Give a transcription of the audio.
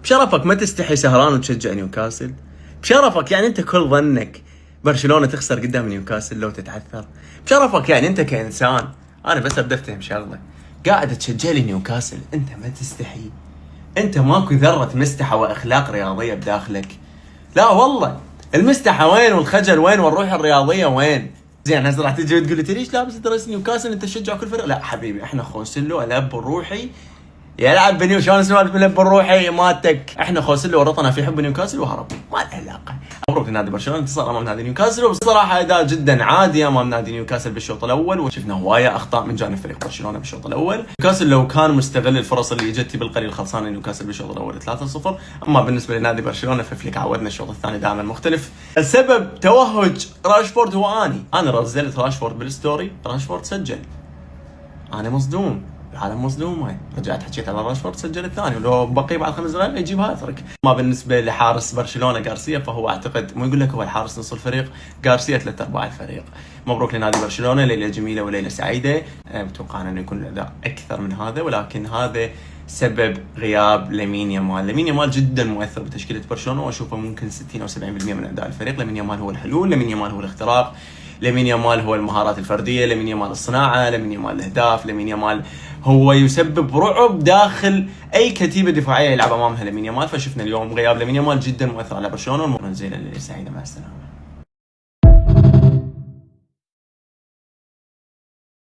بشرفك ما تستحي سهران وتشجع نيوكاسل؟ بشرفك يعني انت كل ظنك برشلونة تخسر قدام نيوكاسل لو تتعثر؟ بشرفك يعني انت كإنسان، انا بس ابدا افتهم شغله، قاعد تشجع لي نيوكاسل، انت ما تستحي؟ انت ماكو ذرة مستحى واخلاق رياضية بداخلك؟ لا والله، المستحى وين والخجل وين والروح الرياضية وين؟ زين هسه راح تجي وتقول لي ليش لابس درس نيوكاسل انت تشجع كل فريق؟ لا حبيبي، احنا خوسلو الاب بروحي يلعب بنيو، شلون سوالف من الروحي مالتك؟ احنا خوسلو ورطنا في حب نيوكاسل وهرب، ما له علاقه. مبروك لنادي برشلونه، انتصر امام نادي نيوكاسل، وبصراحه اداء جدا عادي امام نادي نيوكاسل بالشوط الاول، وشفنا هوايه اخطاء من جانب فريق برشلونه بالشوط الاول. نيوكاسل لو كان مستغل الفرص اللي اجت بالقليل خلصان نيوكاسل بالشوط الاول 3-0، اما بالنسبه لنادي برشلونه ففليك عودنا الشوط الثاني دائما مختلف. السبب توهج راشفورد هو انا نزلت راشفورد بالستوري، راشفورد سجل، انا مصدوم، العالم مظلوم. وين رجعت حكيت على راشفورد سجل الثاني، ولو بقي بعد 5 دقائق يجيب هاتريك. ما بالنسبه لحارس برشلونه غارسيا، فهو اعتقد مو يقول لك هو الحارس نص الفريق، غارسيا 3/4 الفريق. مبروك لنادي برشلونه، ليله جميله وليله سعيده. متوقع انه يكون الاداء اكثر من هذا، ولكن هذا سبب غياب لامين يامال. لامين يامال جدا مؤثر بتشكيله برشلونه، واشوفه ممكن 60 او 70% من اداء الفريق. لامين يامال هو الحلول، لامين يامال هو الاختراق، لامين يامال هو المهارات الفرديه، لامين يامال الصناعه، لامين يامال الاهداف، لامين يامال هو يسبب رعب داخل اي كتيبه دفاعيه يلعب امامها لامين يامال. فشفنا اليوم غياب لامين يامال جدا مؤثر على برشلونه. ونزيل الليله سعيده، مع السلامه.